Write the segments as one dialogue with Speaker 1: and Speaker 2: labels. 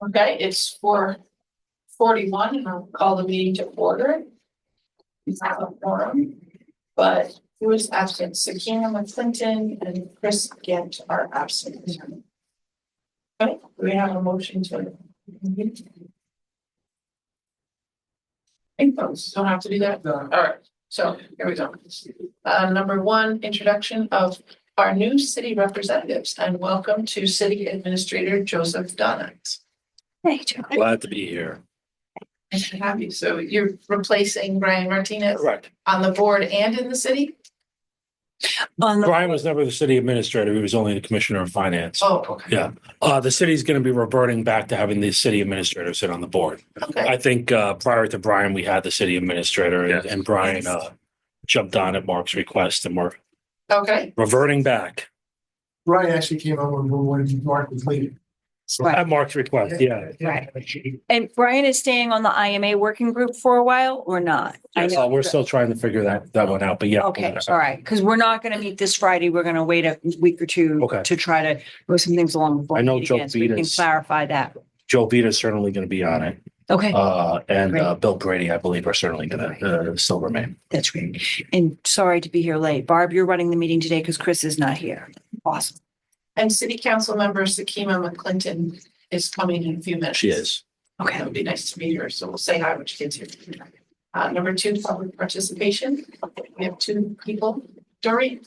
Speaker 1: Okay, it's 4:41 and I'll call the meeting to order. We have a forum, but who is absent? Sakina McClinton and Chris Gant are absent. Okay, we have a motion to. Folks don't have to do that. All right, so here we go. Number one, introduction of our new city representatives, and welcome to City Administrator Joseph Donat.
Speaker 2: Hey, Joe.
Speaker 3: Glad to be here.
Speaker 1: Nice to have you. So you're replacing Brian Martinez
Speaker 3: Correct.
Speaker 1: on the board and in the city?
Speaker 3: Brian was never the city administrator. He was only the commissioner of finance.
Speaker 1: Oh, okay.
Speaker 3: Yeah. The city's going to be reverting back to having the city administrator sit on the board.
Speaker 1: Okay,
Speaker 3: I think prior to Brian, we had the city administrator and Brian jumped on at Mark's request and we're
Speaker 1: okay,
Speaker 3: reverting back.
Speaker 4: Brian actually came over when Mark was leaving.
Speaker 2: Right.
Speaker 3: At Mark's request, yeah.
Speaker 2: Right. And Brian is staying on the IMA working group for a while or not? I know.
Speaker 3: We're still trying to figure that one out, but yeah.
Speaker 2: Okay, all right, because we're not going to meet this Friday. We're going to wait a week or two
Speaker 3: Okay.
Speaker 2: to try to move some things along. Before
Speaker 3: I know
Speaker 2: we meet
Speaker 3: Joe
Speaker 2: again, so we can
Speaker 3: Vita's-
Speaker 2: clarify that.
Speaker 3: Joe Vita's certainly going to be on it.
Speaker 2: Okay,
Speaker 3: And
Speaker 2: Great.
Speaker 3: Bill Brady, I believe, are certainly going to still remain.
Speaker 2: that's great. And sorry to be here late. Barb, you're running the meeting today because Chris is not here. Awesome.
Speaker 1: and city council member Sakina McClinton is coming in a few minutes.
Speaker 3: She is.
Speaker 1: That
Speaker 2: Okay.
Speaker 1: would be nice to meet her, so we'll say hi when she gets here. Number two, public participation. We have two people. Dory?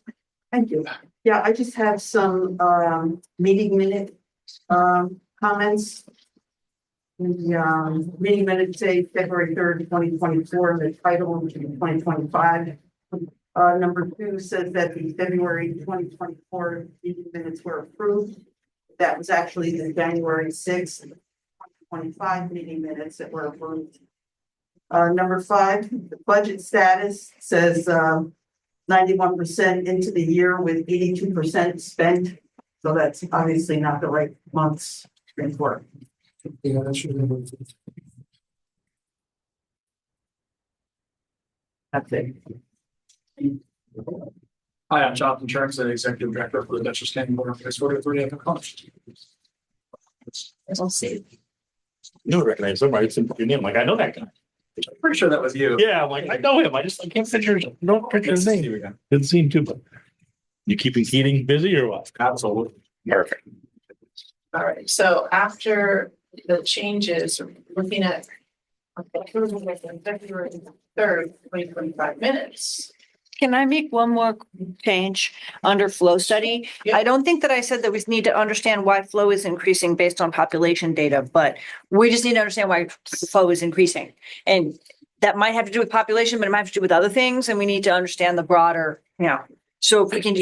Speaker 5: Thank you. Yeah, I just have some meeting minute comments. The meeting minutes say February 3rd, 2024, the title is 2025. Number two says that the February 2024 meeting minutes were approved. That was actually the January 6th, 2025 meeting minutes that were approved. Number five, the budget status says 91% into the year with 82% spent. So that's obviously not the right month's report.
Speaker 4: Yeah, that should have
Speaker 5: That's it.
Speaker 6: Hi, I'm Jonathan Chernks, the Executive Director for the Dutchess County Board of Fiscal Authority of College.
Speaker 1: We'll see.
Speaker 3: You don't recognize somebody. It's your name. Like, I know that guy.
Speaker 6: Pretty sure that was you.
Speaker 3: Yeah, I'm like, I know him. I can't picture, don't picture his name. Didn't see him too, but you keeping Keating busy or what?
Speaker 6: Absolutely.
Speaker 3: Perfect.
Speaker 1: All right, so after the changes, looking at February 3rd, 2025 minutes.
Speaker 2: Can I make one more change under flow study?
Speaker 1: Yeah.
Speaker 2: I don't think that I said that we need to understand why flow is increasing based on population data, but we just need to understand why flow is increasing. And that might have to do with population, but it might have to do with other things, and we need to understand the broader, So if we can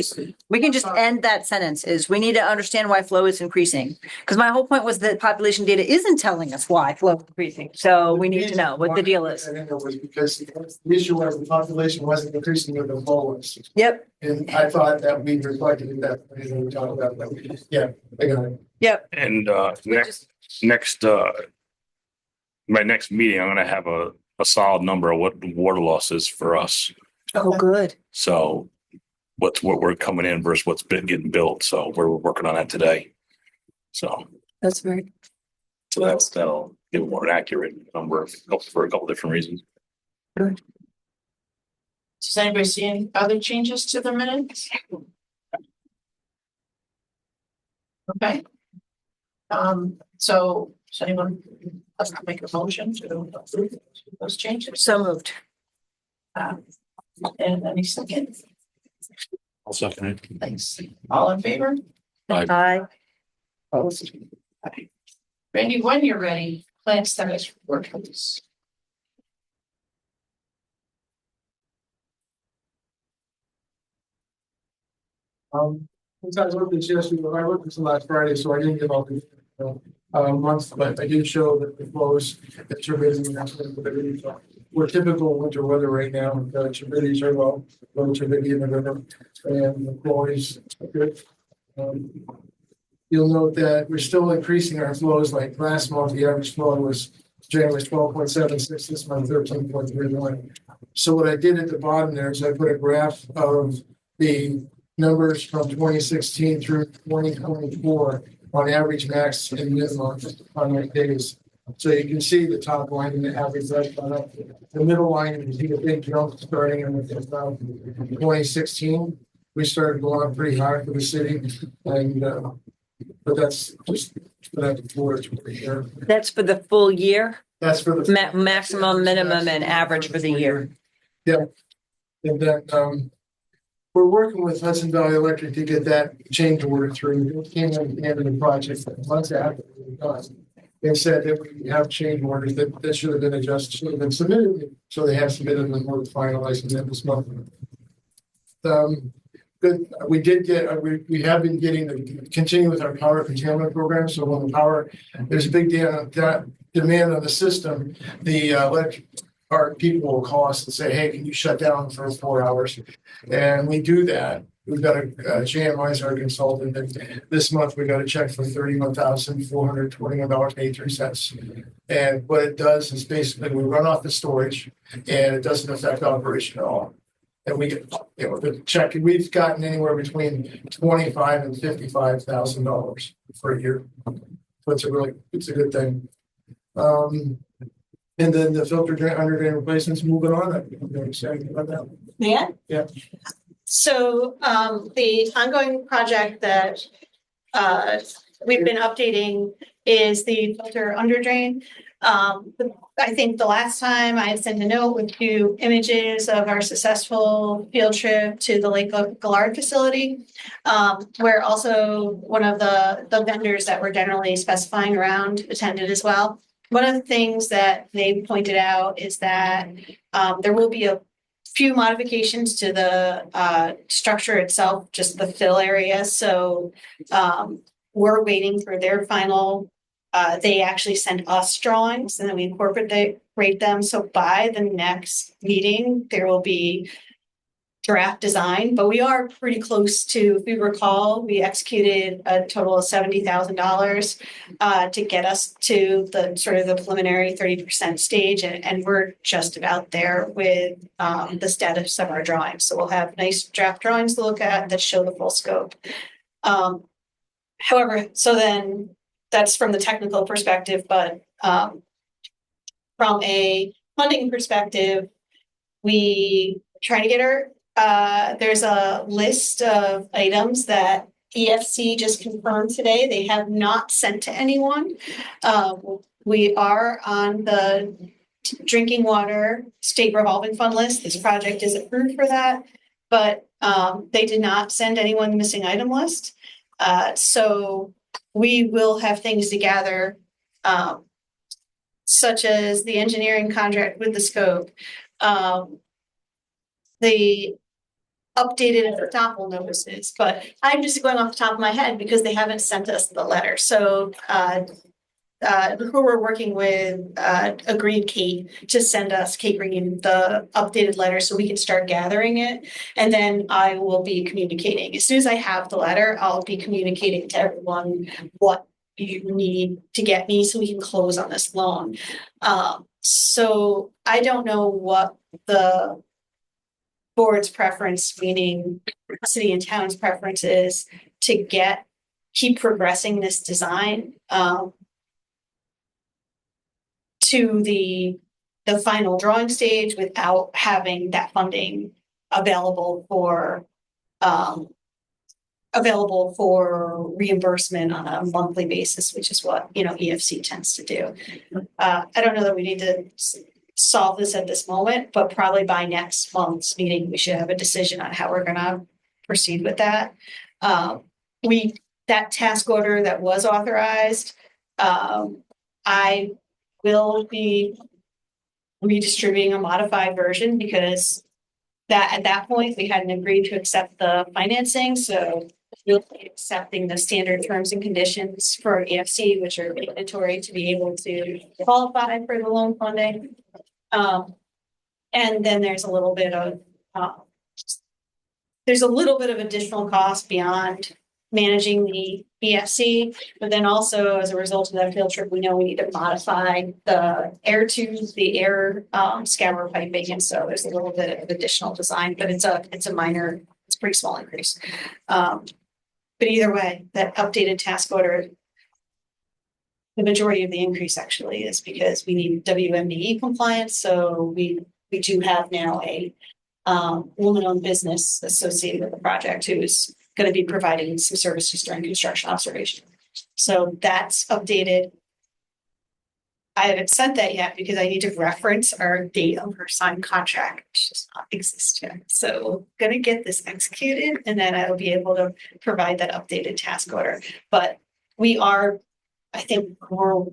Speaker 2: just end that sentence is we need to understand why flow is increasing. Because my whole point was that population data isn't telling us why flow is increasing. So we need to know what the deal is.
Speaker 4: I think it was because the issue was the population wasn't increasing with the flow was.
Speaker 2: Yep,
Speaker 4: And I thought that we reflected in that, when we talked about that. Yeah, I got it.
Speaker 2: yep.
Speaker 3: And my next meeting, I'm gonna have a solid number of what the water loss is for us.
Speaker 2: Oh, good.
Speaker 3: So what we're coming in versus what's been getting built. So we're working on that today. So
Speaker 2: That's very,
Speaker 3: that'll give a more accurate number for a couple different reasons.
Speaker 1: Does anybody see any other changes to the minutes? Okay. So does anyone make a motion to approve those changes?
Speaker 2: so moved.
Speaker 1: And any second?
Speaker 3: I'll second it.
Speaker 1: Thanks. All in favor?
Speaker 2: Aye.
Speaker 1: Opposed? Okay. Randy, when you're ready, plant status report, please.
Speaker 4: Since I looked at yesterday, I looked at this last Friday, so I didn't give all the months, but I did show that the flows that turbidities we're typical winter weather right now. The turbidities are low turbidity in the river, and the flows are good. You'll note that we're still increasing our flows. Like last month, the average flow was January 12.76, this month 13.31. So what I did at the bottom there is I put a graph of the numbers from 2016 through 2024 on average max and minimum on like days. So you can see the top line and the average that's gone up. The middle line, you can see the big jump starting in 2016. We started going up pretty high for the city, and but that's just for that before here.
Speaker 2: That's for the full year,
Speaker 4: That's for the
Speaker 2: maximum, minimum, and average for the year.
Speaker 4: Yeah. And then we're working with Hudson Valley Electric to get that change order through. It came in the end of the project months after it was done. They said that we have change orders that should have been adjusted, should have been submitted, so they have submitted them, we're finalizing them this month. Good, we did get, we have been getting continue with our power curtailment program, so when the power, there's a big demand on the system, the our people will call us and say, hey, can you shut down for 4 hours? And we do that. We've got a JMI is our consultant, and this month we got a check for $31,421.83. And what it does is basically we run off the storage, and it doesn't affect operation at all. And we get, the check. We've gotten anywhere between $25,000 and $55,000 for a year. So it's a good thing. And then the filter drain under drain replacements moving on. I'm very excited about that.
Speaker 7: Yeah.
Speaker 4: Yeah.
Speaker 7: So the ongoing project that we've been updating is the filter under drain. I think the last time I had sent a note with 2 images of our successful field trip to the Lake Gillard facility, where also one of the vendors that we're generally specifying around attended as well. One of the things that they pointed out is that there will be a few modifications to the structure itself, just the fill area. So we're waiting for their final. They actually sent us drawings and then we incorporate them. So by the next meeting, there will be draft design, but we are pretty close to, if you recall, we executed a total of $70,000 to get us to the sort of the preliminary 30% stage. And we're just about there with the status of our drawings. So we'll have nice draft drawings to look at that show the full scope. However, so then that's from the technical perspective, but from a funding perspective, we try to get our there's a list of items that EFC just confirmed today. They have not sent to anyone. We are on the drinking water state revolving fund list. This project is approved for that, but they did not send anyone the missing item list. So we will have things to gather, such as the engineering contract with the scope, the updated adoptable notices, but I'm just going off the top of my head because they haven't sent us the letter. So who we're working with agreed Kate to send us, Kate bringing the updated letter so we can start gathering it. And then I will be communicating. As soon as I have the letter, I'll be communicating to everyone what you need to get me so we can close on this loan. So I don't know what the board's preference, meaning city and town's preference, is to keep progressing this design to the final drawing stage without having that funding available for reimbursement on a monthly basis, which is what EFC tends to do. I don't know that we need to solve this at this moment, but probably by next month's meeting, we should have a decision on how we're going to proceed with that. That task order that was authorized, I will be redistributing a modified version because at that point we hadn't agreed to accept the financing. So we'll be accepting the standard terms and conditions for EFC, which are mandatory to be able to qualify for the loan funding. And then there's a little bit of additional cost beyond managing the EFC, but then also as a result of that field trip, we know we need to modify the air tubes, the air scour piping, and so there's a little bit of additional design, but it's a minor, it's a pretty small increase. But either way, that updated task order the majority of the increase actually is because we need WMDE compliance, so we do have now a woman-owned business associated with the project who is gonna be providing some services during construction observation. So that's updated. I haven't sent that yet because I need to reference our date of her signed contract, which does not exist yet. So gonna get this executed and then I will be able to provide that updated task order. But we are, I think we're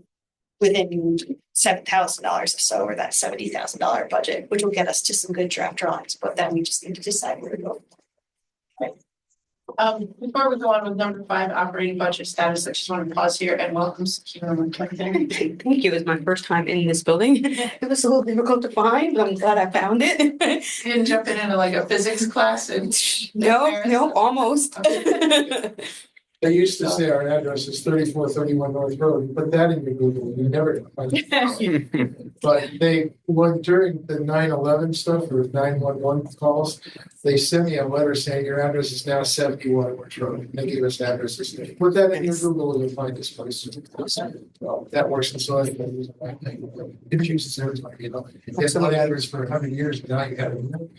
Speaker 7: within $7,000 or so, or that $70,000 budget, which will get us to some good draft drawings, but then we just need to decide where to go.
Speaker 1: Before we go on with number 5, operating budget status, I just want to pause here and welcome Sakina and Kevin.
Speaker 8: Thank you. It was my first time in this building. It was a little difficult to find, but I'm glad I found it.
Speaker 1: You didn't jump into like a physics class and.
Speaker 8: No, almost.
Speaker 4: They used to say our address is 3431 North Road. You put that in your Google, you never find it. But during the 9/11 stuff or 911 calls, they sent me a letter saying your address is now 71 North Road. And they gave us addresses. Put that in your Google, you'll find this place. Well, that works in so many things. It chooses everybody, you know. If you have one address for 100 years, but now you got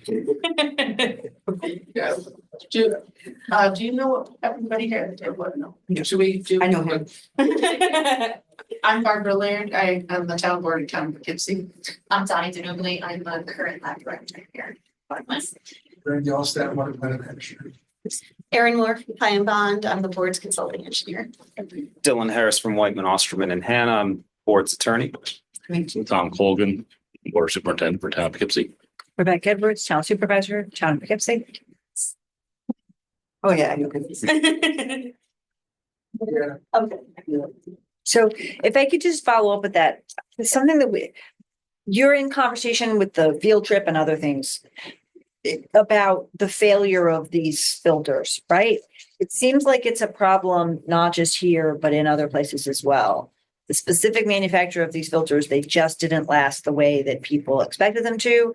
Speaker 4: it.
Speaker 1: Yeah. Do you know what everybody here at the table would know? Should we do?
Speaker 8: I know him.
Speaker 1: I'm Barbara Laird. I'm the town board of Town of Poughkeepsie.
Speaker 9: I'm Donnie Denobly. I'm the current lab director here.
Speaker 4: Randy Allstat, one of my managers.
Speaker 7: Erin Moore from Pine Bond, I'm the board's consulting engineer.
Speaker 10: Dylan Harris from Whiteman, Osterman and Hannah, I'm board's attorney.
Speaker 3: Tom Colgan, Board Superintendent for Town of Poughkeepsie.
Speaker 2: Rebecca Edwards, Town Supervisor, Town of Poughkeepsie.
Speaker 8: Oh, yeah, I know him.
Speaker 4: Yeah.
Speaker 7: Okay.
Speaker 2: So if I could just follow up with that, it's something that you're in conversation with the field trip and other things about the failure of these filters, right? It seems like it's a problem, not just here, but in other places as well. The specific manufacturer of these filters, they just didn't last the way that people expected them to.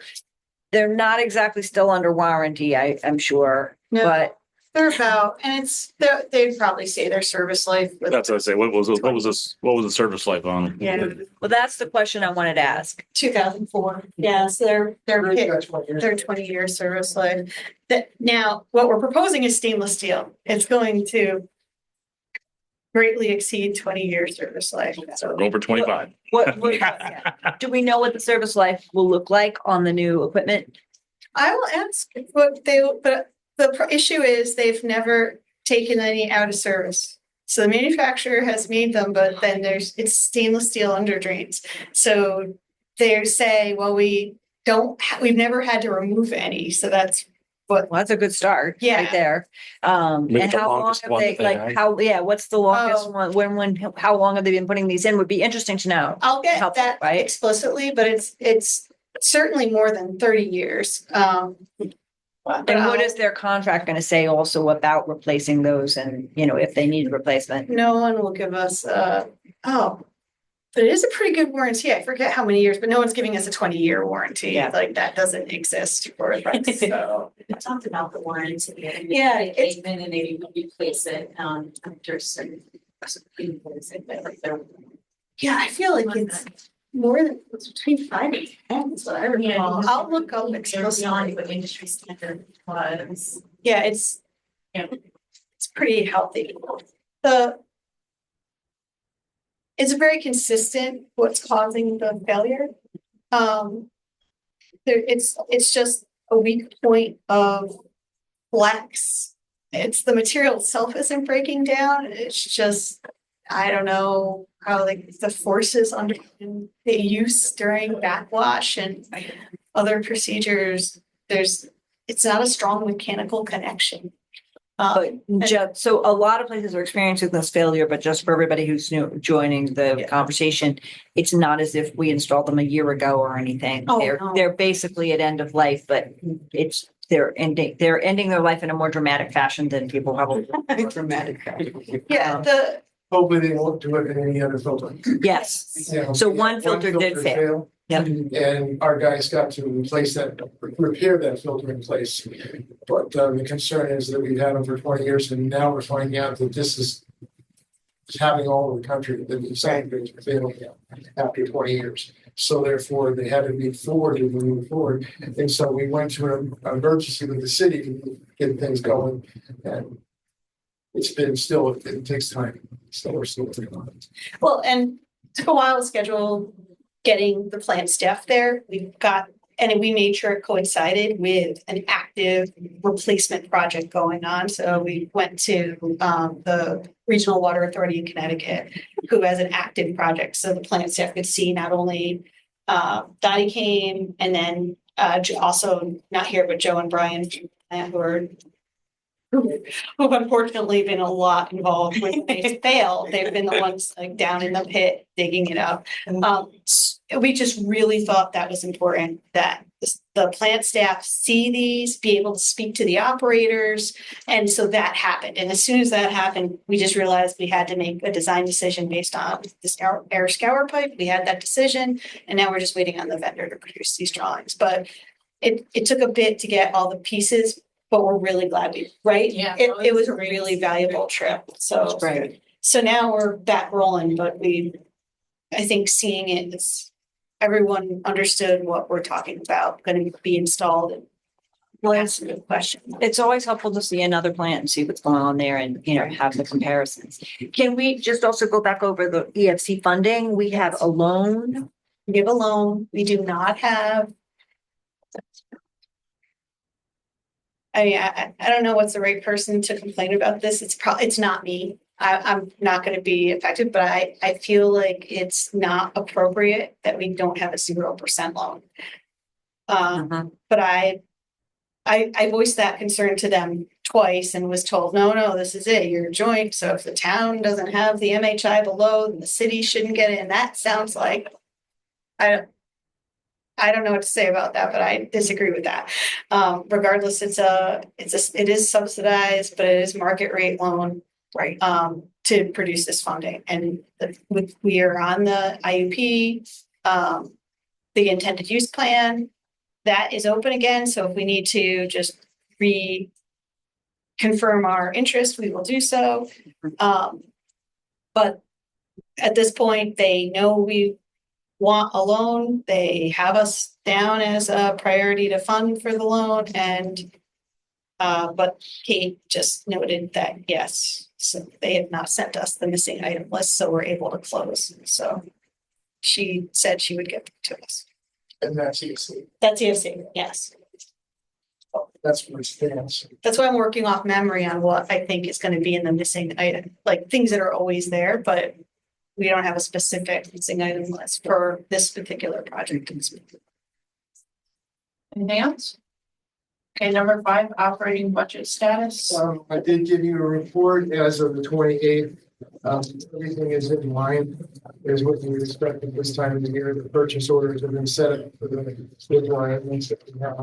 Speaker 2: They're not exactly still under warranty, I'm sure,
Speaker 7: No.
Speaker 2: but
Speaker 7: They're about, and they'd probably say their service life.
Speaker 3: That's what I say. What was the service life on?
Speaker 2: yeah. Well, that's the question I wanted to ask.
Speaker 7: 2004. Yes, they're 20-year service life. That now, what we're proposing is stainless steel. It's going to greatly exceed 20-year service life. So
Speaker 3: Over 25.
Speaker 2: Do we know what the service life will look like on the new equipment?
Speaker 7: I will ask but the issue is they've never taken any out of service. So the manufacturer has made them, but then it's stainless steel under drains. So they say, well, we've never had to remove any. So that's what.
Speaker 2: Well, that's a good start.
Speaker 7: Yeah.
Speaker 2: Right there.
Speaker 3: Maybe
Speaker 2: And
Speaker 3: the
Speaker 2: how long
Speaker 3: longest
Speaker 2: have
Speaker 3: one
Speaker 2: they,
Speaker 3: that they
Speaker 2: like,
Speaker 3: had.
Speaker 2: what's the longest
Speaker 7: Oh.
Speaker 2: one? How long have they been putting these in? Would be interesting to know.
Speaker 7: I'll get
Speaker 2: Helpful,
Speaker 7: that
Speaker 2: right?
Speaker 7: explicitly, but it's certainly more than 30 years.
Speaker 2: And what is their contract going to say also about replacing those and, if they need replacement?
Speaker 7: No one will give us, but it is a pretty good warranty. I forget how many years, but no one's giving us a 20-year warranty.
Speaker 2: Yeah.
Speaker 7: Like that doesn't exist for us. So,
Speaker 9: We talked about the warranty.
Speaker 7: Yeah, it's-
Speaker 9: And then they would replace it, after certain.
Speaker 7: yeah, I feel like it's more than, it's between 5 and 10, is what I recall. I'll look up explicitly.
Speaker 9: What industry standard was.
Speaker 7: Yeah, it's pretty healthy. It's very consistent what's causing the failure. It's just a weak point of flex. It's the material itself isn't breaking down. It's just, I don't know how like the forces under the use during backwash and other procedures. It's not a strong mechanical connection.
Speaker 2: But so a lot of places are experiencing this failure, but just for everybody who's new joining the conversation, it's not as if we installed them a year ago or anything.
Speaker 7: Oh, no.
Speaker 2: They're basically at end of life, but they're ending their life in a more dramatic fashion than people probably.
Speaker 8: Dramatic.
Speaker 7: Yeah,
Speaker 4: Hopefully they won't do it in any other filter.
Speaker 2: Yes.
Speaker 4: You know,
Speaker 2: So one filter did fail. Yep.
Speaker 4: And our guys got to replace that, repair that filter in place. But the concern is that we've had them for 20 years and now we're finding out that this is happening all over the country, that the second grades were failing after 20 years. So therefore, they had to be forwarded and move forward. And so we went to an emergency with the city to get things going. And it's been still, it takes time. So we're still working on it.
Speaker 7: Well, and took a while to schedule getting the plant staff there. And we made sure it coincided with an active replacement project going on. So we went to the Regional Water Authority in Connecticut, who has an active project. So the plant staff could see not only Dottie came, and then also not here, but Joe and Brian, who unfortunately been a lot involved with they fail. They've been the ones like down in the pit digging it up. We just really thought that was important, that the plant staff see these, be able to speak to the operators. And so that happened. And as soon as that happened, we just realized we had to make a design decision based on this air scour pipe. We had that decision, and now we're just waiting on the vendor to produce these drawings. But it took a bit to get all the pieces, but we're really glad right?
Speaker 1: Yeah.
Speaker 7: It was a really valuable trip. So,
Speaker 2: Right.
Speaker 7: so now we're back rolling, but I think seeing it, everyone understood what we're talking about, going to be installed. And
Speaker 2: Well,
Speaker 7: that's a good question.
Speaker 2: it's always helpful to see another plant and see what's going on there and, have the comparisons. Can we just also go back over the EFC funding? We have a loan.
Speaker 7: We have a loan. We do not have. I don't know what's the right person to complain about this. It's not me. I'm not going to be affected, but I feel like it's not appropriate that we don't have a 0% loan. But I voiced that concern to them twice and was told, no, this is it. You're joint. So if the town doesn't have the MHI below, then the city shouldn't get it. And that sounds like, I don't know what to say about that, but I disagree with that. Regardless, it is subsidized, but it is market rate loan. Right. To produce this funding, and we are on the IUP, the intended use plan that is open again. So if we need to just reconfirm our interest, we will do so. But at this point, they know we want a loan. They have us down as a priority to fund for the loan, and but Kate just noted that yes. So they have not sent us the missing item list, so we're able to close. So she said she would get back to us.
Speaker 4: And that's EFC.
Speaker 7: That's EFC, yes.
Speaker 4: That's where it stands.
Speaker 7: That's why I'm working off memory on what I think is going to be in the missing item, like things that are always there, but we don't have a specific missing item list for this particular project.
Speaker 1: Anything else? Okay, number 5, operating budget status.
Speaker 4: I did give you a report as of the 28th. Everything is in line is what we expect at this time of the year. The purchase orders have been set up for the requirements that we have.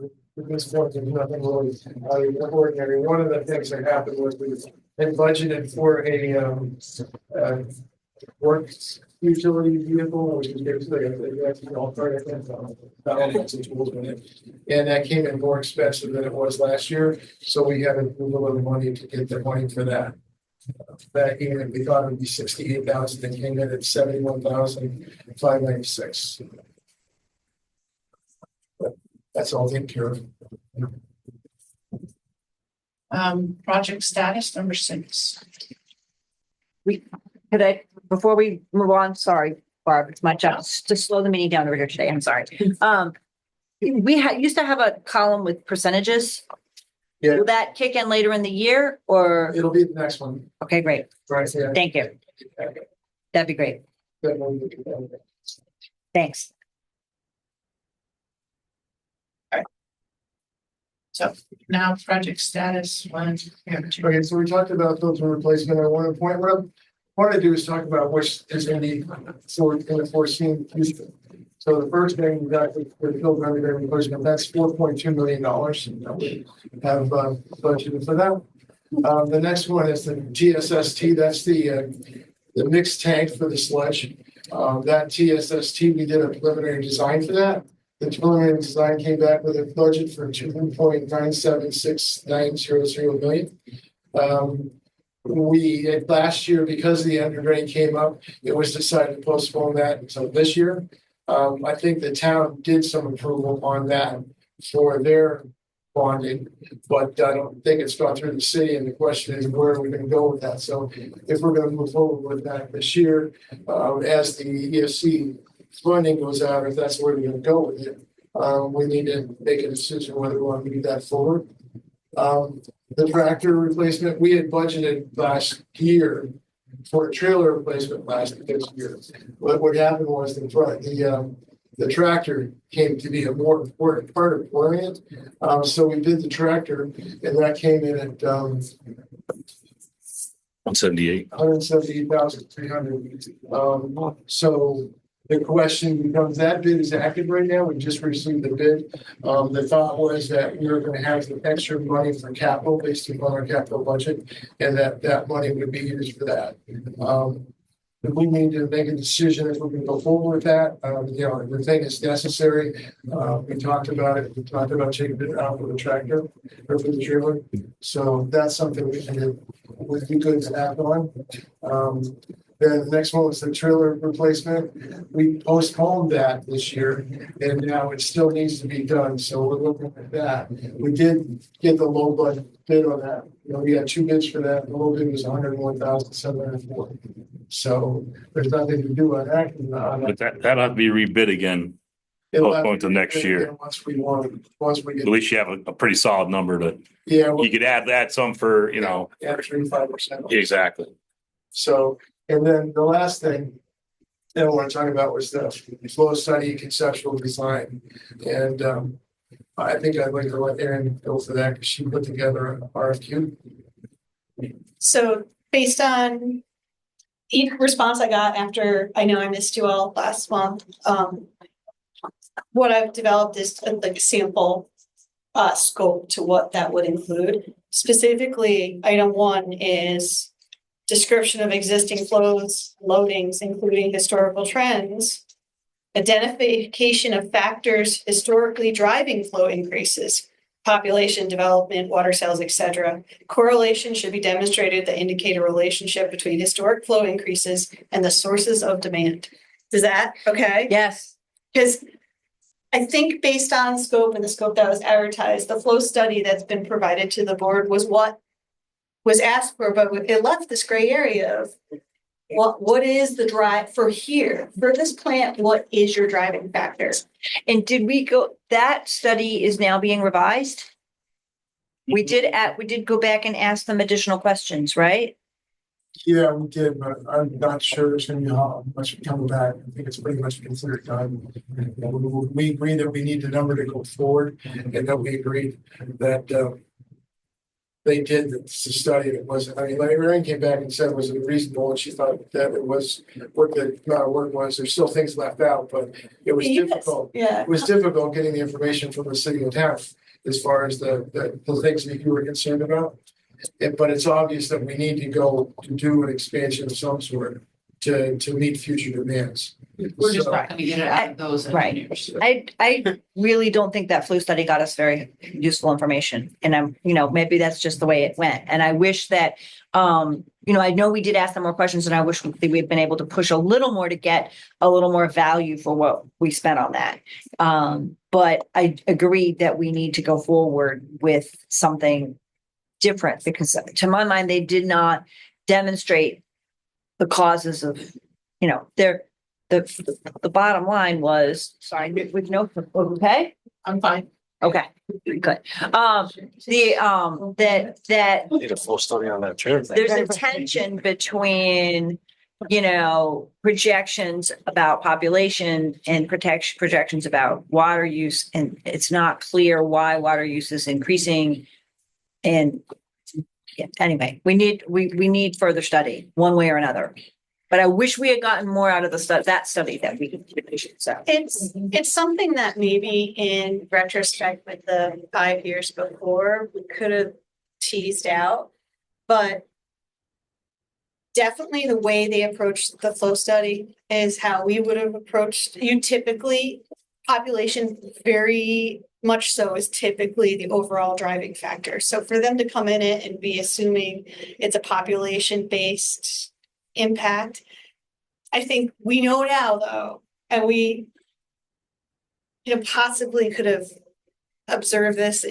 Speaker 4: At this point, there's nothing really out of the ordinary. One of the things that happened was we had budgeted for a work utility vehicle, which is basically an alternative, and that came in more expensive than it was last year. So we had to move a little money to get the money for that. That even we thought it would be 68,000, and came in at 71,596. That's all taken care of.
Speaker 1: Project status number 6.
Speaker 2: Before we move on, sorry, Barb, it's my job to slow the meeting down over here today. I'm sorry. We used to have a column with percentages.
Speaker 4: Yeah.
Speaker 2: Will that kick in later in the year or?
Speaker 4: It'll be the next one.
Speaker 2: Okay, great.
Speaker 4: Right. Yeah.
Speaker 2: Thank you. That'd be great. Thanks.
Speaker 1: So now project status 1.
Speaker 4: Okay, so we talked about filter replacement. I want to point what I want to do is talk about which is in the foreseen future. So the first thing we got with filter underground replacement, that's $4.2 million. We have budgeted for that. The next one is the TSST. That's the mixed tank for the sludge. That TSST, we did a preliminary design for that. The preliminary design came back with a budget for $2.976900 million. last year, because the under drain came up, it was decided to postpone that until this year. I think the town did some approval on that for their bonding, but I don't think it's gone through the city, and the question is, where are we gonna go with that? So if we're gonna move forward with that this year, as the ESC funding goes out, if that's where we're gonna go with it, we need to make a decision whether we want to move that forward. The tractor replacement, we had budgeted last year for a trailer replacement this year. What happened was the tractor came to be a more important part of Orient. So we did the tractor, and that came in at
Speaker 3: 178.
Speaker 4: $178,300. So the question becomes, that bid is active right now. We just received the bid. The thought was that we were going to have some extra money for capital based upon our capital budget, and that money would be used for that. We need to make a decision if we can go forward with that. The thing is necessary. We talked about it. We talked about taking it out for the tractor or for the trailer. So that's something would be good to act on. Then the next one was the trailer replacement. We postponed that this year, and now it still needs to be done. So we're looking at that. We did get the low budget bid on that. We had 2 bids for that. The low bid was $101,704. So there's nothing to do on that.
Speaker 3: But that'll have to be rebid again.
Speaker 4: It'll have
Speaker 3: Going to next
Speaker 4: be
Speaker 3: year.
Speaker 4: Once we get.
Speaker 3: At least you have a pretty solid number to,
Speaker 4: Yeah.
Speaker 3: you could add some for,
Speaker 4: Yeah, 35%.
Speaker 3: Exactly.
Speaker 4: So, and then the last thing that I want to talk about was the flow study conceptual design. And I think I'd like to let Erin go for that because she put together an RFQ.
Speaker 7: So based on each response I got after I know I missed you all last month, what I've developed is like a sample scope to what that would include. Specifically, item 1 is description of existing flows, loadings, including historical trends, identification of factors historically driving flow increases, population development, water cells, etc. Correlation should be demonstrated that indicate a relationship between historic flow increases and the sources of demand. Is that okay?
Speaker 2: Yes.
Speaker 7: Because I think based on scope and the scope that was advertised, the flow study that's been provided to the board was what was asked for, but it left this gray area of what is the drive for here, for this plant, what is your driving factor?
Speaker 2: And that study is now being revised? We did go back and ask them additional questions, right?
Speaker 4: Yeah, we did, but I'm not sure there's going to be how much coming back. I think it's pretty much considered done. We agree that we need the number to go forward, and that we agreed that they did the study. It wasn't, I mean, Erin came back and said it was reasonable, and she thought that it was what the amount of work was. There's still things left out, but it was difficult.
Speaker 7: Yeah.
Speaker 4: It was difficult getting the information from the city and town as far as the things that you were concerned about. But it's obvious that we need to go to do an expansion of some sort to meet future demands.
Speaker 9: We're just
Speaker 4: So-
Speaker 9: not gonna get it out of those
Speaker 2: Right.
Speaker 9: engineers.
Speaker 2: I really don't think that flow study got us very useful information. And maybe that's just the way it went. And I wish that, I know we did ask them more questions, and I wish we'd been able to push a little more to get a little more value for what we spent on that. But I agree that we need to go forward with something different, because to my mind, they did not demonstrate the causes of, the bottom line was, sorry, with no, okay?
Speaker 1: I'm fine.
Speaker 2: Okay, good.
Speaker 10: Need a full study on that chair.
Speaker 2: There's a tension between, projections about population and projections about water use, and it's not clear why water use is increasing. And anyway, we need further study one way or another. But I wish we had gotten more out of that study that we could finish. So
Speaker 7: It's something that maybe in retrospect with the 5 years before, we could have teased out, but definitely the way they approached the flow study is how we would have approached. You typically population very much so is typically the overall driving factor. So for them to come in it and be assuming it's a population-based impact, I think we know now though, and we possibly could have observed this,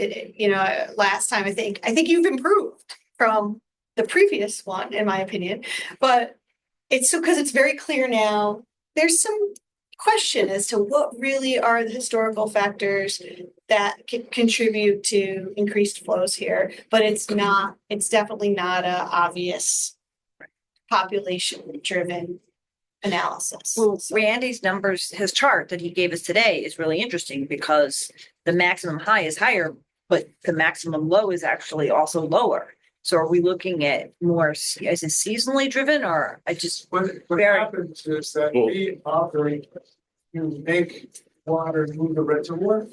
Speaker 7: last time, I think you've improved from the previous one, in my opinion, but it's so, because it's very clear now, there's some question as to what really are the historical factors that can contribute to increased flows here, but it's definitely not a obvious population-driven analysis.
Speaker 2: Well, Randy's numbers, his chart that he gave us today is really interesting because the maximum high is higher, but the maximum low is actually also lower. So are we looking at more, is it seasonally driven or
Speaker 4: What
Speaker 2: Very-
Speaker 4: happens is that we operate, you make water move the reservoir.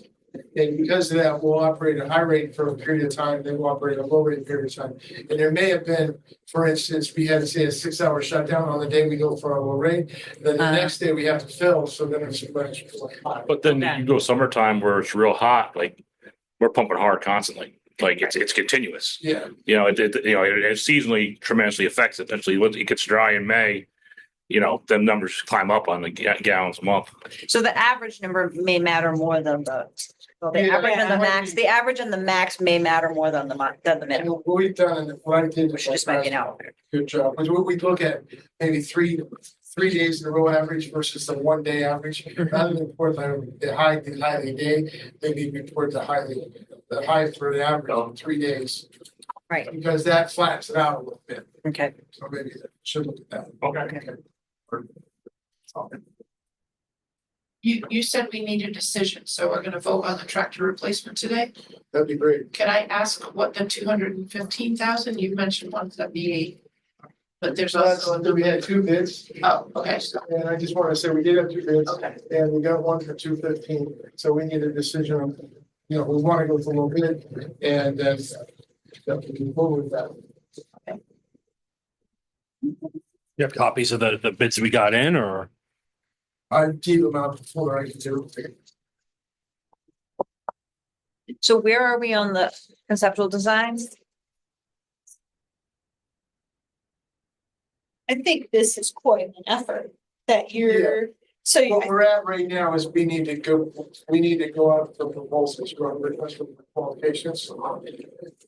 Speaker 4: And because of that, we'll operate at a high rate for a period of time, then we'll operate at a low rate period of time. And there may have been, for instance, we had to say a 6-hour shutdown on the day we go for a low rate. Then the next day we have to fill, so then it's much high.
Speaker 3: But then you go summertime where it's real hot, like we're pumping hard constantly. Like it's continuous.
Speaker 4: Yeah,
Speaker 3: It seasonally tremendously affects it. Eventually, when it gets dry in May, them numbers climb up on the gallons a month.
Speaker 2: so the average number may matter more than the
Speaker 4: Yeah.
Speaker 2: average and the max, the average and the max may matter more than the minimum,
Speaker 4: and what we've done, and what I did.
Speaker 2: which just might be out.
Speaker 4: Good job, because what we look at, maybe three days in a row average versus the 1 day average. Rather than report the highly day, maybe report the high for the average of 3 days.
Speaker 2: Right.
Speaker 4: Because that flattens it out a little bit,
Speaker 2: Okay.
Speaker 4: so maybe that should look at that.
Speaker 3: Okay.
Speaker 1: You said we need a decision, so we're gonna vote on the tractor replacement today.
Speaker 4: That'd be great.
Speaker 1: Can I ask what the 215,000, you mentioned 178? But there's also,
Speaker 4: So we had 2 bids,
Speaker 1: oh, okay, so,
Speaker 4: and I just want to say we did have 2 bids,
Speaker 1: okay.
Speaker 4: and we got one for 215. So we need a decision on, we want to go for low bid, and then that we can forward with that.
Speaker 3: You have copies of the bids we got in or?
Speaker 4: I gave them out before I could do it.
Speaker 2: So where are we on the conceptual design?
Speaker 7: I think this is quite an effort that you're, so
Speaker 4: What we're at right now is we need to go out for proposals, for request for qualifications.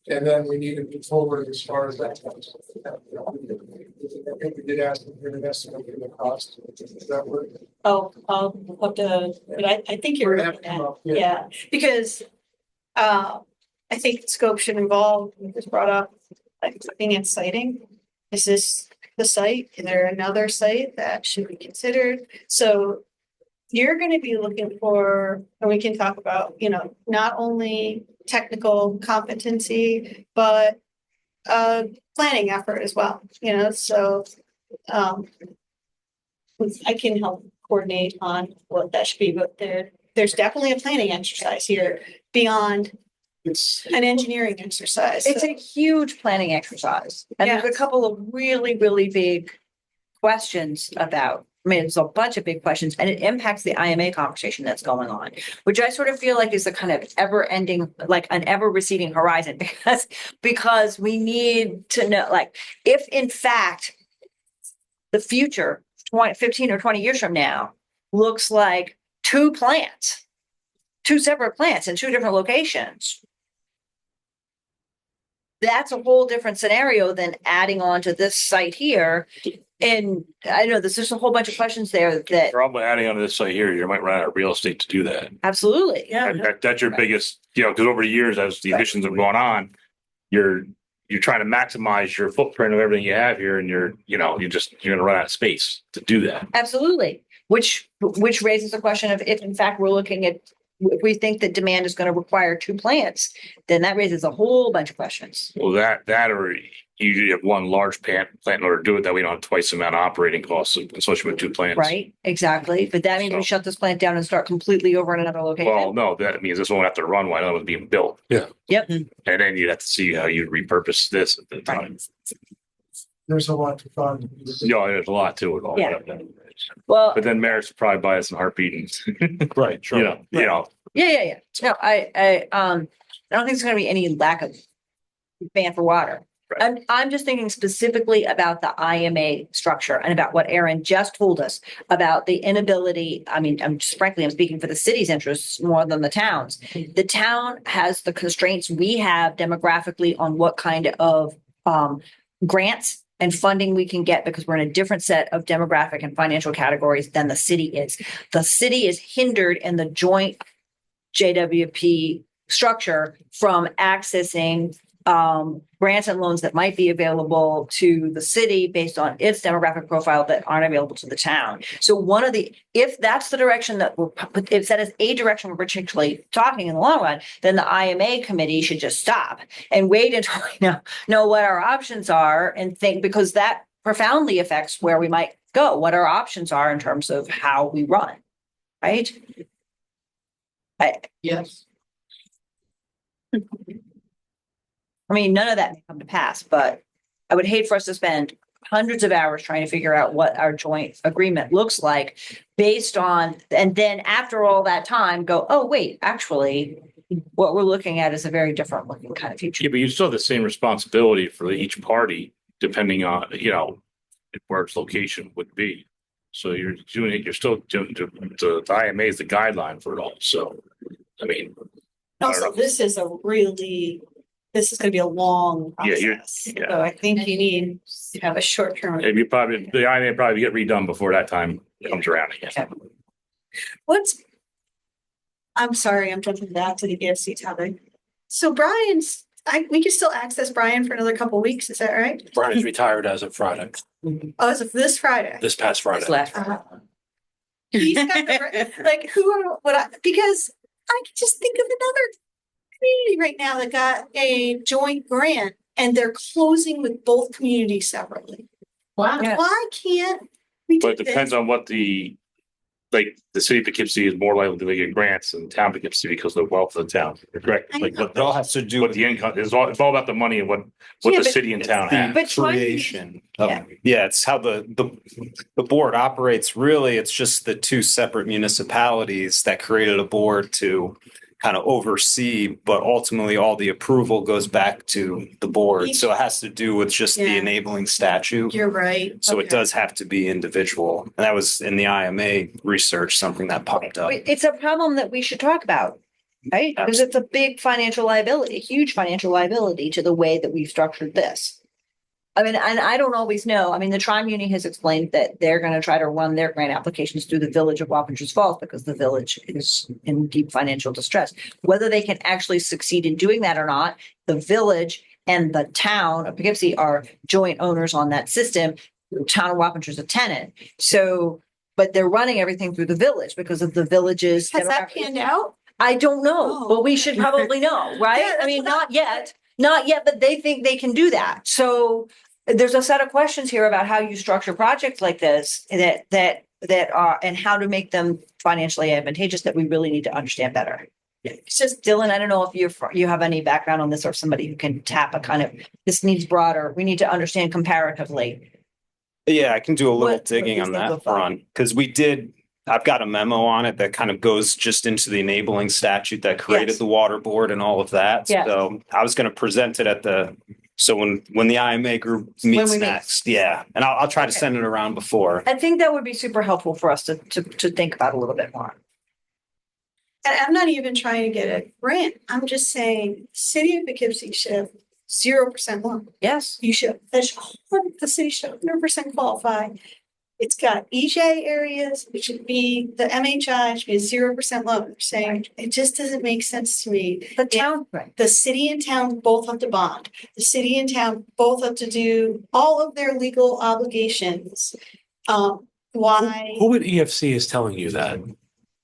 Speaker 4: And then we need to move forward as far as that goes. I think we did ask them for an estimate of the cost. Does that work?
Speaker 7: I'll have to, but I think you're
Speaker 4: We're gonna have
Speaker 7: right
Speaker 4: to come
Speaker 7: at,
Speaker 4: up, yeah.
Speaker 7: yeah, because I think scope should involve, it was brought up, like looking at siting. Is this the site? Is there another site that should be considered? So you're gonna be looking for, and we can talk about, not only technical competency, but planning effort as well, so I can help coordinate on what that should be, but there's definitely a planning exercise here beyond
Speaker 4: It's,
Speaker 7: an engineering exercise.
Speaker 2: It's a huge planning exercise. And there's a
Speaker 7: Yes.
Speaker 2: couple of really, really big questions about, there's a bunch of big questions and it impacts the IMA conversation that's going on, which I sort of feel like is a kind of ever ending, like an ever receding horizon because we need to know, like, if in fact the future 15 or 20 years from now looks like two separate plants in 2 different locations. That's a whole different scenario than adding on to this site here. And I know there's just a whole bunch of questions there that
Speaker 3: Probably adding onto this site here, you might run out of real estate to do that.
Speaker 2: absolutely.
Speaker 3: That's your biggest, because over the years, as the additions have gone on, you're trying to maximize your footprint of everything you have here and you're gonna run out of space to do that.
Speaker 2: Absolutely. Which raises the question of if in fact we're looking at, if we think that demand is going to require 2 plants, then that raises a whole bunch of questions.
Speaker 3: Well, that or you usually have one large plant in order to do it, that we don't have twice the amount of operating costs, especially with 2 plants.
Speaker 2: Right? Exactly. But that means we shut this plant down and start completely over in another
Speaker 3: Well,
Speaker 2: location.
Speaker 3: no, that means this won't have to run while another one's being built.
Speaker 2: Yep.
Speaker 3: And then you'd have to see how you repurpose this at the time.
Speaker 4: there's a lot to fund.
Speaker 3: There's a lot to it all.
Speaker 2: Yeah. Well,
Speaker 3: But then Marist would probably buy us in heartbeat and,
Speaker 10: Right,
Speaker 3: you know,
Speaker 2: yeah. No, I don't think there's gonna be any lack of demand for water.
Speaker 3: Right.
Speaker 2: I'm just thinking specifically about the IMA structure and about what Aaron just told us about the inability. I mean, I'm speaking for the city's interests more than the town's. The town has the constraints we have demographically on what kind of grants and funding we can get because we're in a different set of demographic and financial categories than the city is. The city is hindered in the joint JWP structure from accessing grants and loans that might be available to the city based on its demographic profile that aren't available to the town. So if that's the direction that if that is a direction we're particularly talking in the long run, then the IMA committee should just stop and wait until we know what our options are and think, because that profoundly affects where we might go, what our options are in terms of how we run, right?
Speaker 1: Yes.
Speaker 2: I mean, none of that may come to pass, but I would hate for us to spend hundreds of hours trying to figure out what our joint agreement looks like based on, and then after all that time go, oh, wait, actually, what we're looking at is a very different looking kind of future.
Speaker 3: yeah, but you still have the same responsibility for each party, depending on, where its location would be. So you're doing it, you're still doing, the IMA is the guideline for it all. So, I mean. I don't
Speaker 7: Also,
Speaker 3: know.
Speaker 7: this is this is gonna be a long
Speaker 3: Yeah,
Speaker 7: process. So I think you need to have a short term.
Speaker 3: The IMA probably get redone before that time comes around again.
Speaker 7: I'm sorry, I'm jumping back to the EFC topic. So we can still access Brian for another couple of weeks, is that right?
Speaker 6: Brian is retired as of Friday,
Speaker 7: Oh, as of this Friday?
Speaker 6: this past Friday.
Speaker 7: He's got because I can just think of another community right now that got a joint grant and they're closing with both communities separately.
Speaker 1: Wow.
Speaker 2: Yeah.
Speaker 7: Why can't we do
Speaker 3: But it depends
Speaker 7: this?
Speaker 3: on what the city of Poughkeepsie is more likely to get grants than the town of Poughkeepsie because of the wealth of the town. You're correct.
Speaker 7: I
Speaker 3: Like
Speaker 7: know.
Speaker 3: what
Speaker 10: It all has to do
Speaker 3: what
Speaker 10: with
Speaker 3: the income is it's all about the money and what
Speaker 2: Yeah,
Speaker 3: the
Speaker 2: but-
Speaker 3: city and town
Speaker 10: the
Speaker 3: have.
Speaker 2: But trying to-
Speaker 10: creation.
Speaker 2: Yeah.
Speaker 10: Yeah, it's how the board operates. Really, it's just the two separate municipalities that created a board to kind of oversee, but ultimately all the approval goes back to the board. So it has to do with just the
Speaker 7: Yeah.
Speaker 10: enabling statute.
Speaker 7: You're right.
Speaker 10: So it
Speaker 7: Okay.
Speaker 10: does have to be individual. And that was in the IMA research, something that popped up.
Speaker 2: It's a problem that we should talk about, right? Because it's a big financial liability, a huge financial liability to the way that we've structured this. I mean, and I don't always know. I mean, the Tri-Muni has explained that they're going to try to run their grant applications through the village of Wappingers Falls because the village is in deep financial distress. Whether they can actually succeed in doing that or not, the village and the town of Poughkeepsie are joint owners on that system. The town of Wappingers is a tenant. So, but they're running everything through the village because of the village's.
Speaker 7: Has that panned out?
Speaker 2: I don't know,
Speaker 7: Oh.
Speaker 2: but we should probably know, right?
Speaker 7: Yeah,
Speaker 2: I
Speaker 7: that's
Speaker 2: mean,
Speaker 7: what
Speaker 2: not yet, but they think they can do that. So there's a set of questions here about how you structure projects like this that are, and how to make them financially advantageous that we really need to understand better. It's just, Dylan, I don't know if you have any background on this or somebody who can tap a kind of, this needs broader, we need to understand comparatively.
Speaker 10: Yeah, I can do a little
Speaker 2: What
Speaker 10: digging
Speaker 2: these
Speaker 10: on
Speaker 2: things
Speaker 10: that
Speaker 2: look like.
Speaker 10: front because I've got a memo on it that kind of goes just into the enabling statute that created
Speaker 2: Yes.
Speaker 10: the water board and all of that.
Speaker 2: Yeah.
Speaker 10: So I was going to present it so when the IMA group
Speaker 2: When
Speaker 10: meets
Speaker 2: we meet.
Speaker 10: next, yeah, and I'll try to
Speaker 2: Okay.
Speaker 10: send it around before.
Speaker 2: I think that would be super helpful for us to think about a little bit more.
Speaker 7: And I'm not even trying to get a grant. I'm just saying, city of Poughkeepsie should have 0% loan.
Speaker 2: Yes.
Speaker 7: You should, the city should 100% qualify. It's got EJ areas, it should be, the MHI should be a 0% loan. They're saying, it just doesn't make sense to me.
Speaker 2: The town, right.
Speaker 7: The city and town both have to bond. The city and town both have to do all of their legal obligations. Why?
Speaker 6: Who at EFC is telling you that?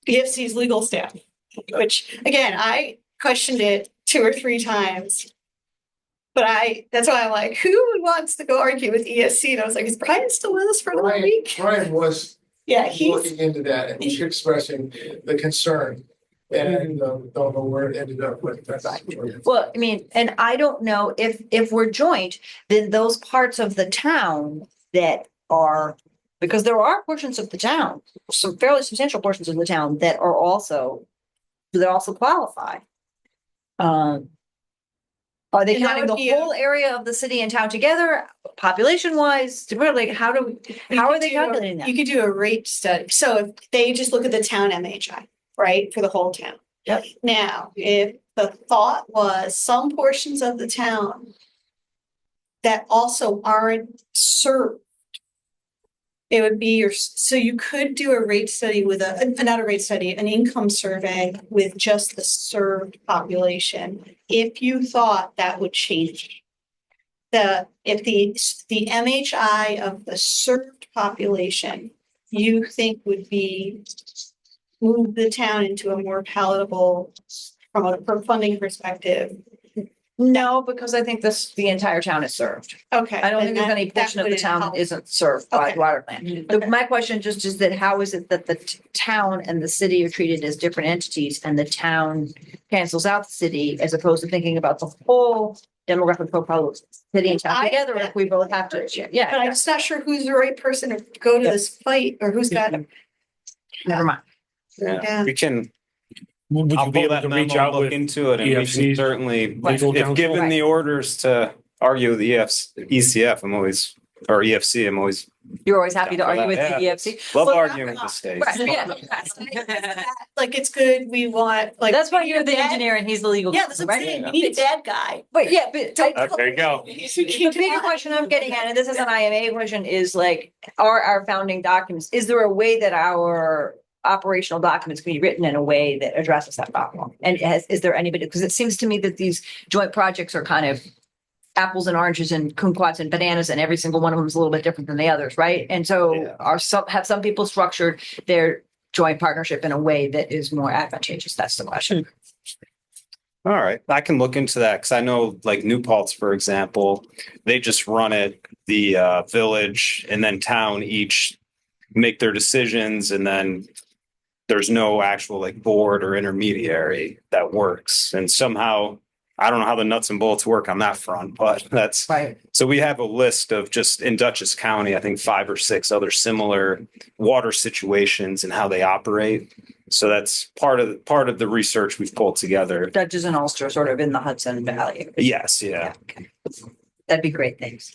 Speaker 7: EFC's legal staff, which again, I questioned it 2 or 3 times. But that's why I'm like, who wants to go argue with ESC? And I was like, is Brian still with us for another week?
Speaker 4: Brian was
Speaker 7: Yeah, he's,
Speaker 4: looking into that and was expressing the concern. And don't know where it ended up with.
Speaker 2: Well, I mean, and I don't know if we're joint, then those parts of the town that are Because there are portions of the town, some fairly substantial portions of the town that also qualify. Are they
Speaker 7: And that
Speaker 2: counting
Speaker 7: would
Speaker 2: the
Speaker 7: be a-
Speaker 2: whole area of the city and town together, population wise? Like, how are they calculating that?
Speaker 7: You could do a rate study. So if they just look at the town MHI, right, for the whole town.
Speaker 2: Yep.
Speaker 7: Now, if the thought was some portions of the town that also aren't served, it would be so you could do a rate study with not a rate study, an income survey with just the served population. If you thought that would change. If the MHI of the served population, you think would be move the town into a more palatable from a funding perspective.
Speaker 2: No, because I think the entire town is served.
Speaker 7: Okay.
Speaker 2: I don't think
Speaker 7: then
Speaker 2: there's any
Speaker 7: that
Speaker 2: portion of the
Speaker 7: wouldn't
Speaker 2: town that
Speaker 7: help.
Speaker 2: isn't served by
Speaker 7: Okay.
Speaker 2: water plant. My question just is that how is it that the town and the city are treated as different entities and the town cancels out the city as opposed to thinking about the whole demographic profile of city and town together, if we both have to,
Speaker 7: But I'm
Speaker 2: yeah,
Speaker 7: just not sure who's the right person to go to
Speaker 2: Yeah.
Speaker 7: this fight or who's got.
Speaker 2: never mind.
Speaker 7: Yeah.
Speaker 10: We can,
Speaker 3: Would
Speaker 10: I'll
Speaker 3: you be
Speaker 10: pull
Speaker 3: able
Speaker 10: that
Speaker 3: to reach
Speaker 10: memo,
Speaker 3: out
Speaker 10: look
Speaker 3: with
Speaker 10: into it, and we
Speaker 3: EFC,
Speaker 10: can certainly,
Speaker 3: legal
Speaker 10: if
Speaker 3: counsel?
Speaker 10: given the orders to argue with the ECF, I'm always, or EFC, I'm always,
Speaker 2: You're always happy to
Speaker 10: Down for
Speaker 2: argue with
Speaker 10: that,
Speaker 2: the
Speaker 10: yeah.
Speaker 2: EFC.
Speaker 10: love
Speaker 7: Well,
Speaker 10: arguing with the state.
Speaker 2: Right, yeah.
Speaker 7: Like, it's good, we want, like.
Speaker 2: That's why
Speaker 7: we
Speaker 2: you're
Speaker 7: need
Speaker 2: the
Speaker 7: a bad-
Speaker 2: engineer and he's the legal.
Speaker 7: Yeah, that's what I'm
Speaker 2: right?
Speaker 7: saying, you need a bad guy.
Speaker 2: But yeah, but
Speaker 3: There you go.
Speaker 2: the bigger question I'm getting at, and this is an IMA question, is like, are our founding documents, is there a way that our operational documents can be written in a way that addresses that problem? And is there anybody, because it seems to me that these joint projects are kind of apples and oranges and kumquats and bananas, and every single one of them is a little bit different than the others, right? And so
Speaker 10: Yeah.
Speaker 2: have some people structured their joint partnership in a way that is more advantageous? That's the question.
Speaker 10: All right, I can look into that because I know like New Paltz, for example, they just run it, the village and then town each make their decisions, and then there's no actual like board or intermediary that works. And somehow, I don't know how the nuts and bolts work on that front, but that's,
Speaker 2: Right.
Speaker 10: so we have a list of just in Dutchess County, I think 5 or 6 other similar water situations and how they operate. So that's part of the research we've pulled together.
Speaker 2: Dutchess and Ulster sort of in the Hudson Valley.
Speaker 10: Yes, yeah.
Speaker 2: Okay. That'd be great. Thanks.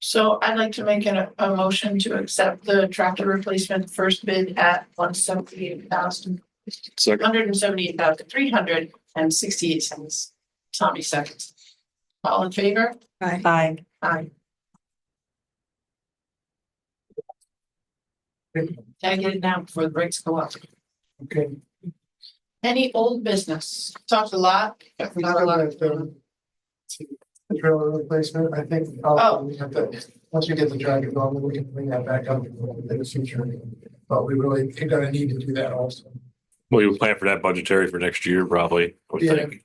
Speaker 1: So I'd like to make a motion to accept the tractor replacement first bid at $178,368. Tommy seconds. All in favor?
Speaker 2: Bye.
Speaker 1: Aye. Can I get it now before the brakes go up?
Speaker 4: Okay.
Speaker 1: Any old business? Talked a lot. I forgot a lot of them.
Speaker 4: The trailer replacement, I think, we have to, once we get the tractor going, we can bring that back up in the future. But we really, you're gonna need to do that also.
Speaker 3: Well, you plan for that budgetary for next year, probably, I would
Speaker 4: Yeah.
Speaker 3: think.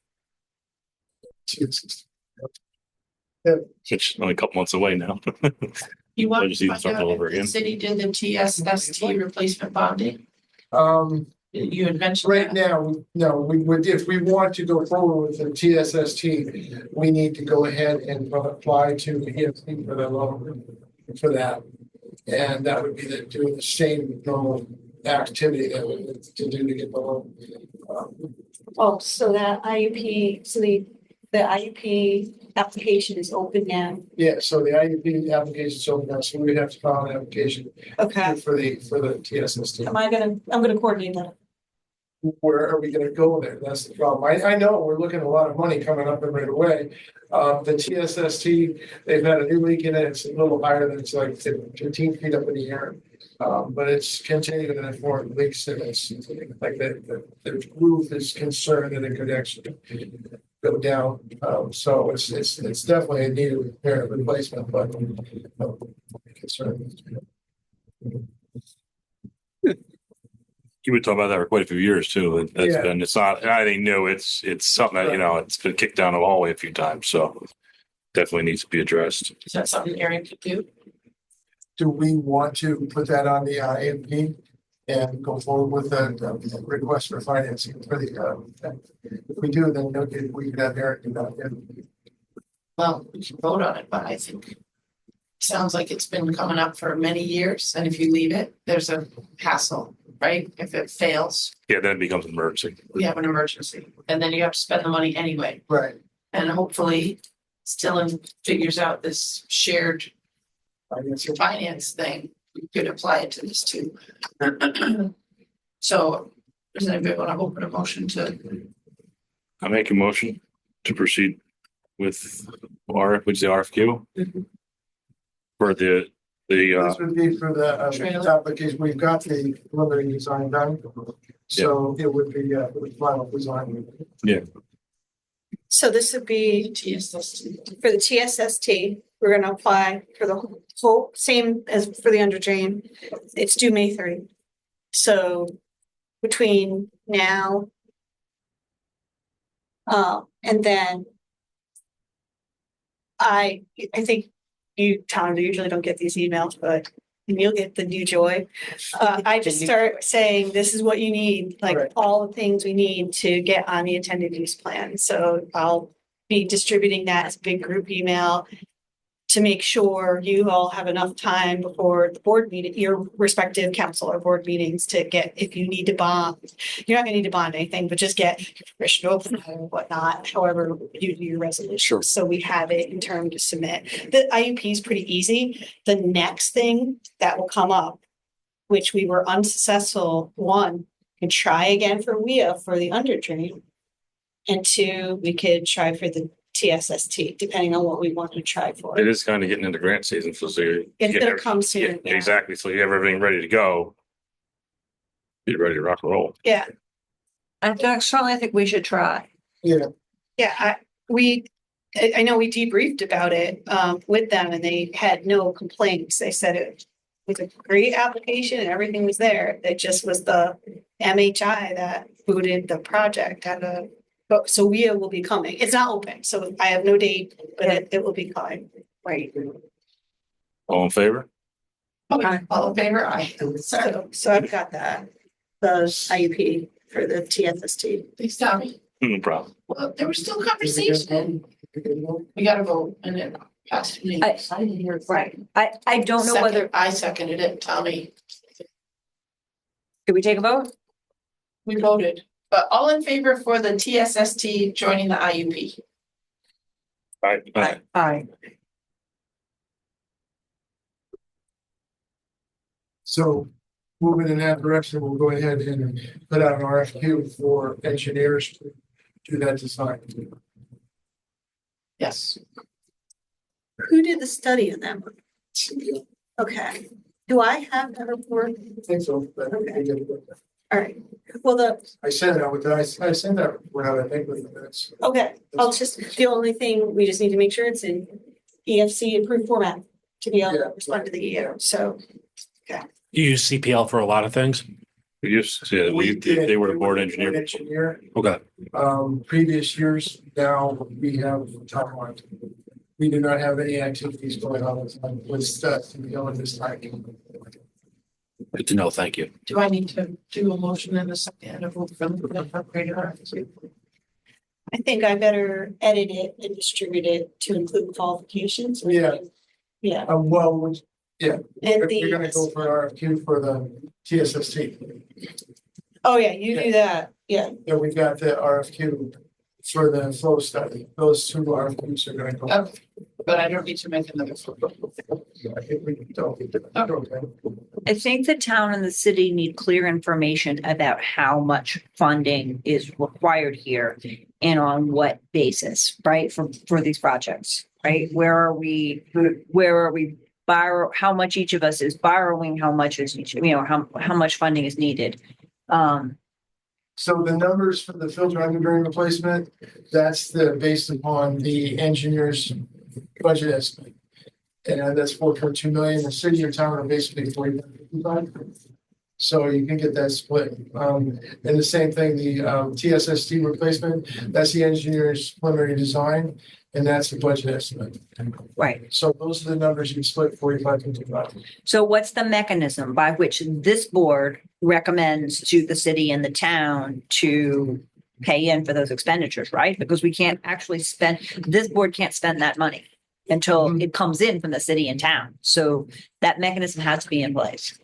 Speaker 3: It's only a couple months away now.
Speaker 1: You want
Speaker 3: I just need to start all over
Speaker 1: if the
Speaker 3: again.
Speaker 1: city did the TSST replacement bonding? You had mentioned
Speaker 4: Right
Speaker 1: that.
Speaker 4: now, no, we would, if we want to go forward with the TSST, we need to go ahead and apply to the EFC for the loan for that. And that would be doing the same normal activity that we need to do to get the loan.
Speaker 8: Oh, so that IUP, so the IUP application is open now.
Speaker 4: Yeah, so the IUP application is open now, so we would have to file an application
Speaker 8: Okay.
Speaker 4: for the TSST.
Speaker 8: I'm gonna coordinate that.
Speaker 4: Where are we gonna go there? That's the problem. I know we're looking at a lot of money coming up and right away. The TSST, they've had a new leak in it. It's a little higher than it's like 15 feet up in the air. But it's continuing to form leaks and it's like the roof is concerned that it could actually go down. So it's definitely a needed repair and replacement, but concerned.
Speaker 3: You would talk about that for quite a few years too. That's
Speaker 4: Yeah.
Speaker 3: been, it's not anything new. It's something that, it's been kicked down the hallway a few times, so definitely needs to be addressed.
Speaker 1: Is that something Aaron could do?
Speaker 4: Do we want to put that on the IMP and go forward with a request for financing for the, if we do, then we could have Eric do that.
Speaker 1: Well, we should vote on it, but I think sounds like it's been coming up for many years, and if you leave it, there's a hassle, right? If it fails,
Speaker 3: Yeah, then it becomes an emergency.
Speaker 1: we have an emergency, and then you have to spend the money anyway.
Speaker 4: Right.
Speaker 1: And hopefully Stillin figures out this shared finance thing, we could apply it to this too. So, does anybody want to open a motion to,
Speaker 3: I make a motion to proceed with which is the RFQ for the
Speaker 4: This would be for the
Speaker 1: Trailer.
Speaker 4: application, we've got the preliminary design done. So it would be for the final design.
Speaker 7: So this would be
Speaker 1: TSS?
Speaker 7: for the TSST, we're gonna apply for the whole, same as for the under drain. It's due May 30. So between now and then I think you, Tom, usually don't get these emails, but you'll get the new joy. I just start saying, this is what you need, like
Speaker 4: Right.
Speaker 7: all the things we need to get on the intended use plan. So I'll be distributing that as a big group email to make sure you all have enough time before the board meeting, your respective council or board meetings to get, if you need to bond. You're not gonna need to bond anything, but just get your permission to open or whatnot, however you do your resolution.
Speaker 10: Sure.
Speaker 7: So we have it in term to submit. The IUP is pretty easy. The next thing that will come up, which we were unsuccessful, one, can try again for WIA for the under drain. And two, we could try for the TSST, depending on what we want to try for.
Speaker 3: it is kind of getting into grant season, so you.
Speaker 7: It's
Speaker 3: get
Speaker 7: gonna
Speaker 3: every-
Speaker 7: come soon.
Speaker 3: Yeah, exactly. So you have everything ready to go. Get ready to rock and roll.
Speaker 7: Yeah,
Speaker 2: I certainly think we should try.
Speaker 4: Yeah,
Speaker 7: yeah, I know we debriefed about it with them and they had no complaints. They said it was a great application and everything was there. It just was the MHI that booted the project but so WIA will be coming. It's not open, so I have no date, but it will be coming.
Speaker 2: Right.
Speaker 3: All in favor?
Speaker 1: Okay, all in favor? Aye. Sorry,
Speaker 7: So I've got that, the IUP for the TSST.
Speaker 1: please tell me.
Speaker 3: No problem.
Speaker 1: Well, there was still conversation. We gotta vote and it passed me.
Speaker 2: Right. I don't know whether,
Speaker 1: I seconded it, Tommy.
Speaker 2: did we take a vote?
Speaker 1: We voted, but all in favor for the TSST joining the IUP?
Speaker 3: Aye.
Speaker 2: Aye.
Speaker 4: so moving in that direction, we'll go ahead and put out an RFQ for engineers to do that design.
Speaker 1: Yes.
Speaker 7: Who did the study on that one? Okay, do I have that report?
Speaker 4: I think so, but
Speaker 7: All right, well,
Speaker 4: I sent it out with, I sent that report out, I think, with the minutes.
Speaker 7: okay, I'll just, the only thing, we just need to make sure it's in EFC approved format to be able to
Speaker 4: Yeah.
Speaker 7: respond to the EO, so.
Speaker 11: You use CPL for a lot of things.
Speaker 3: We used to, they were the board engineer.
Speaker 4: Engineer,
Speaker 11: Okay.
Speaker 4: previous years, now we have timeline. We do not have any activities going on with stuff to be on this time.
Speaker 11: Good to know. Thank you.
Speaker 1: Do I need to do a motion in a second to vote for the upgraded RFQ?
Speaker 7: I think I better edit it and distribute it to include qualifications.
Speaker 4: Yeah.
Speaker 7: Yeah,
Speaker 4: Well,
Speaker 7: and
Speaker 4: we're gonna go for an RFQ for the TSST.
Speaker 7: oh yeah, you do that, yeah,
Speaker 4: Yeah, we've got the RFQ for the flow study. Those two RFQs are gonna go.
Speaker 1: Okay, but I don't need to make another.
Speaker 4: I think we don't. Okay.
Speaker 2: I think the town and the city need clear information about how much funding is required here and on what basis, right, for these projects, right? Where are we how much each of us is borrowing, how much is each, how much funding is needed.
Speaker 4: So the numbers for the filter underdrain replacement, that's based upon the engineer's budget estimate. And that's 4.2 million. The city or town are basically 45. So you can get that split. And the same thing, the TSST replacement, that's the engineer's preliminary design, and that's the budget estimate.
Speaker 2: Right.
Speaker 4: So those are the numbers you split 45 and 55.
Speaker 2: So what's the mechanism by which this board recommends to the city and the town to pay in for those expenditures, right? Because we can't actually spend, this board can't spend that money. until it comes in from the city and town. So that mechanism has to be in place.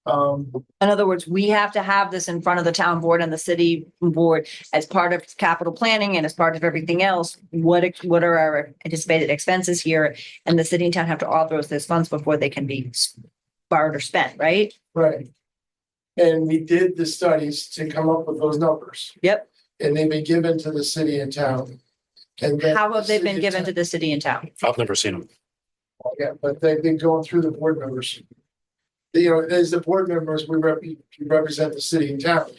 Speaker 2: In other words, we have to have this in front of the town board and the city board as part of capital planning and as part of everything else. What are our anticipated expenses here? And the city and town have to authorize those funds before they can be borrowed or spent, right?
Speaker 4: Right. And we did the studies to come up with those numbers.
Speaker 2: Yep.
Speaker 4: And they've been given to the city and town. And then
Speaker 2: How have they been
Speaker 4: the
Speaker 2: given to
Speaker 4: city
Speaker 2: the city and town?
Speaker 11: I've never seen them.
Speaker 4: and town- Yeah, but they've been going through the board members. You know, as the board members, we represent the city and town.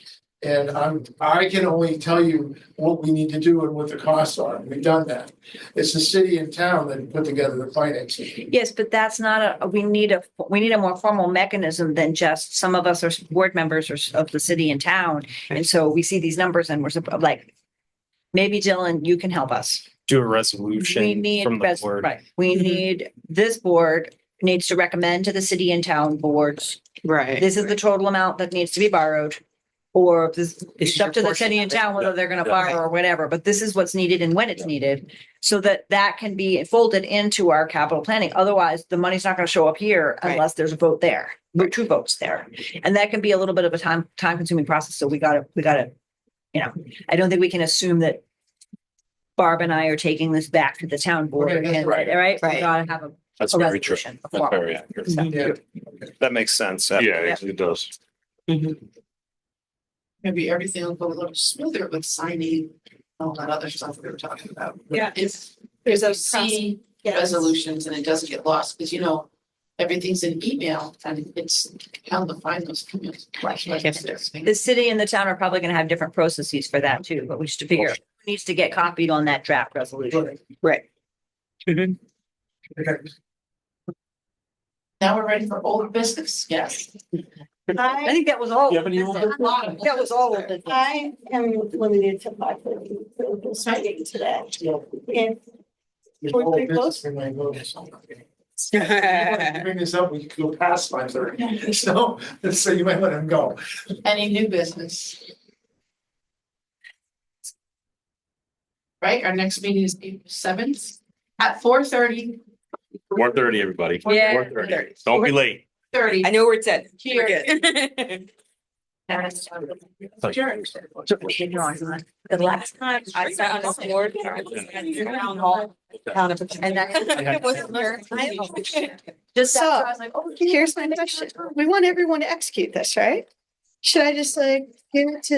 Speaker 4: And I can only tell you what we need to do and what the costs are. We've done that. It's the city and town that put together the financing.
Speaker 2: Yes, but that's not we need a more formal mechanism than just some of us are board members of the city and town. And so we see these numbers and we're like, maybe Dylan, you can help us.
Speaker 10: Do a
Speaker 2: We
Speaker 10: resolution
Speaker 2: need,
Speaker 10: from the board.
Speaker 2: right, we need, this board needs to recommend to the city and town boards,
Speaker 12: Right.
Speaker 2: this is the total amount that needs to be borrowed. Or this, it's up to the city and town whether they're gonna borrow or whatever, but this is what's needed and when it's needed. So that can be folded into our capital planning. Otherwise, the money's not gonna show up here
Speaker 12: Right.
Speaker 2: unless there's a vote there, or 2 votes there. And that can be a little bit of a time consuming process. So we gotta, you know, I don't think we can assume that Barb and I are taking this back to the town board.
Speaker 4: Okay, that's
Speaker 2: and-
Speaker 11: right.
Speaker 2: Right? We
Speaker 12: Right.
Speaker 2: gotta have
Speaker 11: That's
Speaker 2: a
Speaker 11: very true.
Speaker 2: resolution. a
Speaker 11: That's
Speaker 2: formal.
Speaker 11: very accurate.
Speaker 4: Yeah.
Speaker 10: That makes sense.
Speaker 3: Yeah, it does.
Speaker 12: Maybe everything will go a little smoother with signing all that other stuff we were talking about.
Speaker 8: Yeah.
Speaker 12: It's,
Speaker 8: There's a
Speaker 12: see
Speaker 8: yes.
Speaker 12: resolutions and it doesn't get lost, because everything's in email and it's how to find those communications.
Speaker 2: The city and the town are probably gonna have different processes for that too, but we should figure out who needs to get copied on that draft resolution. Right.
Speaker 4: Okay.
Speaker 12: Now we're ready for old business, yes.
Speaker 2: I think that was all.
Speaker 11: You have any old business?
Speaker 2: That was all. of it.
Speaker 8: I am limited to 5:30 for this meeting today. And
Speaker 4: There's
Speaker 8: We're
Speaker 4: all
Speaker 8: pretty
Speaker 4: business in my notes. Bring this up, we could go past 5:30. So you might let him go.
Speaker 12: Any new business? Right, our next meeting is April 7th at 4:30.
Speaker 3: 1:30, everybody.
Speaker 2: Yeah.
Speaker 3: 4:30. Don't be late.
Speaker 12: 30. I know where it's at. Here.
Speaker 2: The last time
Speaker 12: I sat on this board. Town hall.
Speaker 2: And
Speaker 12: It wasn't here.
Speaker 2: just
Speaker 8: So-
Speaker 2: I was like, oh,
Speaker 8: here's my question. We want everyone to execute this, right? Should I just like give it to